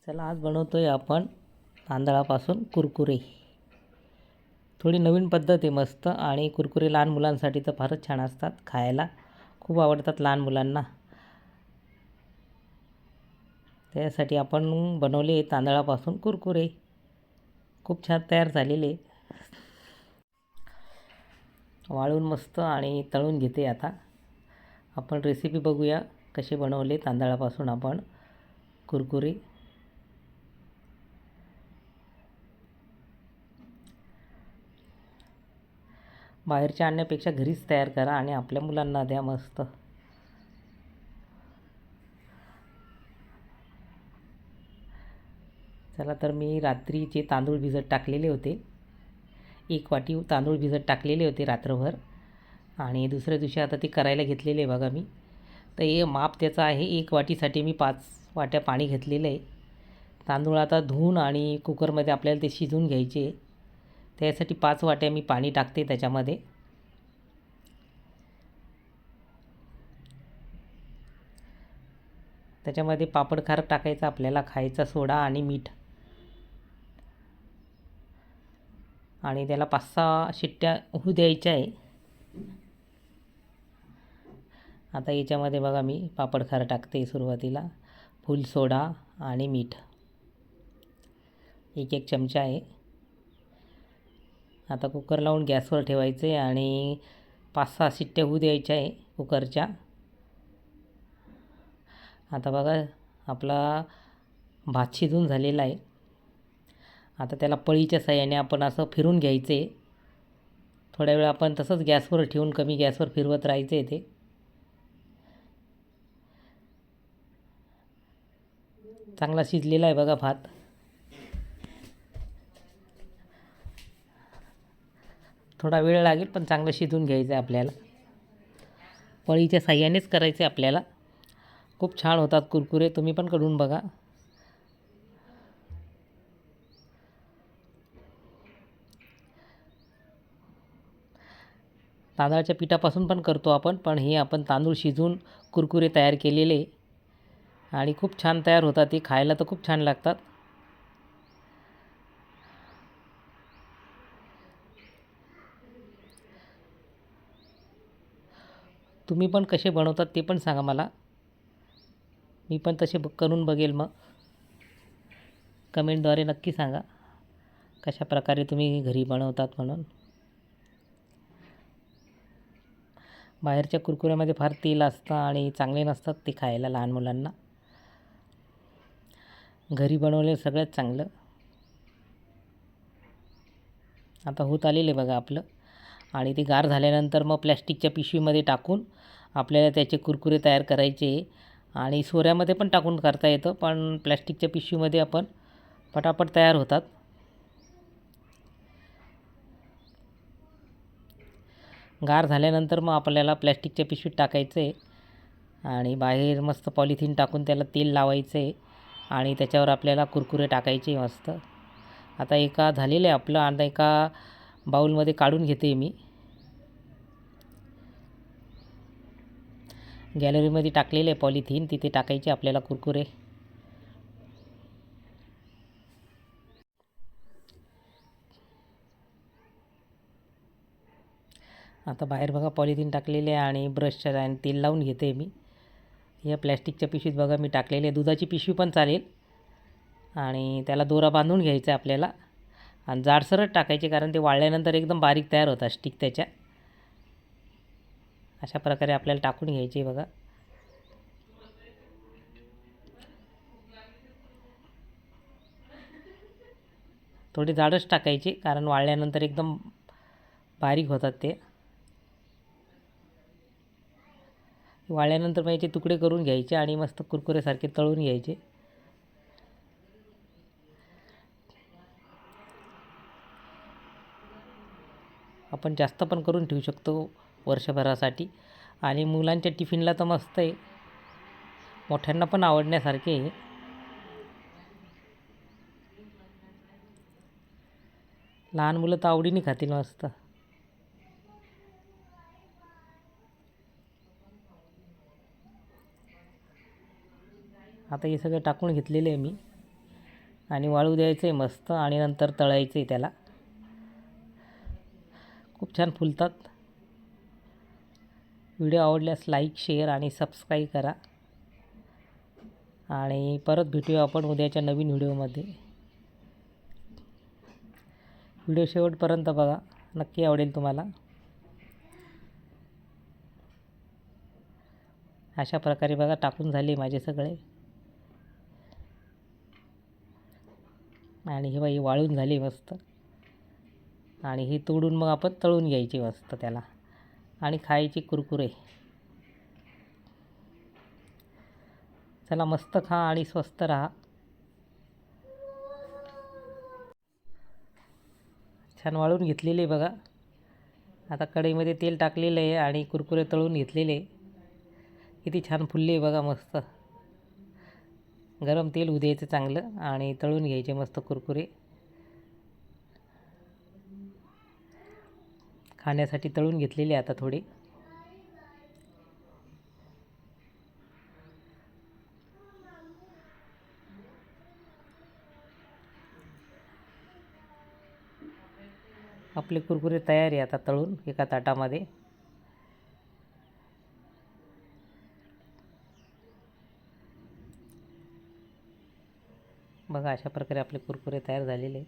चला आज बनवतोय आपण तांदळापासून कुरकुरे. थोडी नवीन पद्धत आहे मस्त. आणि कुरकुरे लहान मुलांसाठी तर फारच छान असतात, खायला खूप आवडतात लहान मुलांना. त्यासाठी आपण बनवले तांदळापासून कुरकुरे, खूप छान तयार झालेले. वाळून मस्त आणि तळून घेते. आता आपण रेसिपी बघूया कसे बनवले तांदळापासून आपण कुरकुरे. बाहेरच्या आणण्यापेक्षा घरीच तयार करा आणि आपल्या मुलांना द्या मस्त. चला तर मी रात्रीचे तांदूळ भिजत टाकलेले होते. 1 वाटी तांदूळ भिजत टाकलेले होते रात्रभर. आणि दुसऱ्या दिवशी आता ते करायला घेतलेले बघा मी. तर हे माप त्याचं आहे, 1 वाटीसाठी मी 5 वाट्या पाणी घेतलेलं आहे. तांदूळ आता धुवून आणि कुकरमध्ये आपल्याला ते शिजवून घ्यायचे. त्यासाठी 5 वाट्या मी पाणी टाकते त्याच्यामध्ये. त्याच्यामध्ये पापडखार टाकायचा आपल्याला, खायचा सोडा आणि मीठ. आणि त्याला 5-6 शिट्ट्या होऊ द्यायच्या आहे. आता याच्यामध्ये बघा मी पापडखार टाकते सुरुवातीला. फूल सोडा आणि मीठ 1-1 चमचा आहे. आता कुकर लावून गॅसवर ठेवायचे आहे आणि 5-6 शिट्ट्या होऊ द्यायच्या आहे कुकरच्या. आता बघा आपला भात शिजून झालेला आहे. आता त्याला पळीच्या साहाय्याने आपण असं फिरून घ्यायचे. थोड्या वेळ आपण तसंच गॅसवर ठेवून कमी गॅसवर फिरवत राहायचे. ते चांगला शिजलेला आहे बघा भात. थोडा वेळ लागेल पण चांगलं शिजून घ्यायचं आहे आपल्याला. पळीच्या साहाय्यानेच करायचे आपल्याला. खूप छान होतात कुरकुरे, तुम्ही पण करून बघा. तांदळाच्या पिठापासून पण करतो आपण, पण हे आपण तांदूळ शिजवून कुरकुरे तयार केलेले आणि खूप छान तयार होतात. ते खायला तर खूप छान लागतात. तुम्ही पण कसे बनवतात ते पण सांगा मला. मी पण तसे करून बघेल. मग कमेंटद्वारे नक्की सांगा कशा प्रकारे तुम्ही घरी बनवतात म्हणून. बाहेरच्या कुरकुऱ्यामध्ये फार तेल असतं आणि चांगले नसतात ते खायला लहान मुलांना. घरी बनवले सगळ्यात चांगलं. आता होत आलेले बघा आपलं. आणि ते गार झाल्यानंतर मग प्लॅस्टिकच्या पिशवीमध्ये टाकून आपल्याला त्याचे कुरकुरे तयार करायचे. आणि सोऱ्यामध्ये पण टाकून करता येतं, पण प्लॅस्टिकच्या पिशवीमध्ये आपण पटापट तयार होतात. गार झाल्यानंतर मग आपल्याला प्लॅस्टिकच्या पिशवीत टाकायचं आहे आणि बाहेर मस्त पॉलिथिन टाकून त्याला तेल लावायचं आहे आणि त्याच्यावर आपल्याला कुरकुरे टाकायचे मस्त. आता एका झालेलं आहे आपलं. आता एका बाऊलमध्ये काढून घेते मी. गॅलरीमध्ये टाकलेले आहे पॉलिथिन, तिथे टाकायचे आपल्याला कुरकुरे. आता बाहेर बघा पॉलिथिन टाकलेले आहे आणि ब्रशच्या साहाय्याने तेल लावून घेते मी. या प्लॅस्टिकच्या पिशवीत बघा मी टाकलेले आहे. दुधाची पिशवी पण चालेल. आणि त्याला दोरा बांधून घ्यायचा आहे आपल्याला आणि जाडसरच टाकायचे, कारण ते वाळल्यानंतर एकदम बारीक तयार होतात स्टिक त्याच्या. अशा प्रकारे आपल्याला टाकून घ्यायचे बघा. थोडे जाडच टाकायचे, कारण वाळल्यानंतर एकदम बारीक होतात ते. वाळल्यानंतर मग याचे तुकडे करून घ्यायचे आणि मस्त कुरकुरेसारखे तळून घ्यायचे. आपण जास्त पण करून ठेवू शकतो वर्षभरासाठी. आणि मुलांच्या टिफिनला तर मस्त आहे, मोठ्यांना पण आवडण्यासारखे आहे. लहान मुलं तर आवडीने खातील मस्त. आता हे सगळं टाकून घेतलेलं आहे मी. आणि वाळू द्यायचं आहे मस्त आणि नंतर तळायचं आहे त्याला. खूप छान फुलतात. व्हिडिओ आवडल्यास लाईक, शेअर आणि सबस्क्राईब करा. आणि परत भेटूया आपण उद्याच्या नवीन व्हिडिओमध्ये. व्हिडिओ शेवटपर्यंत बघा, नक्की आवडेल तुम्हाला. अशा प्रकारे बघा टाकून झाले माझे सगळे. आणि हे बाई वाळून झाली मस्त. आणि हे तोडून मग आपण तळून घ्यायचे मस्त त्याला आणि खायचे कुरकुरे. चला मस्त खा आणि स्वस्त राहा. छान वाळून घेतलेले बघा. आता कढईमध्ये तेल टाकलेलं आहे आणि कुरकुरे तळून घेतलेले. किती छान फुलले बघा मस्त. गरम तेल होऊ द्यायचं चांगलं आणि तळून घ्यायचे मस्त कुरकुरे. खाण्यासाठी तळून घेतलेले आता थोडे. आपले कुरकुरे तयार आहे आता तळून एका ताटामध्ये. बघा अशा प्रकारे आपले कुरकुरे तयार झालेले.